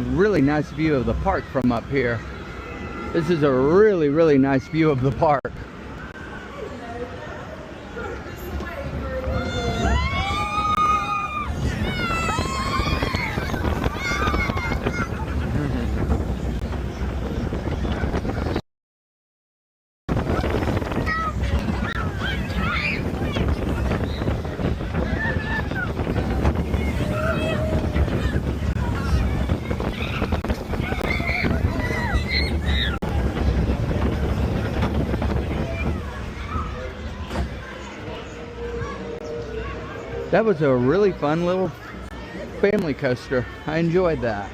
really nice view of the park from up here. This is a really, really nice view of the park. That was a really fun little family coaster. I enjoyed that.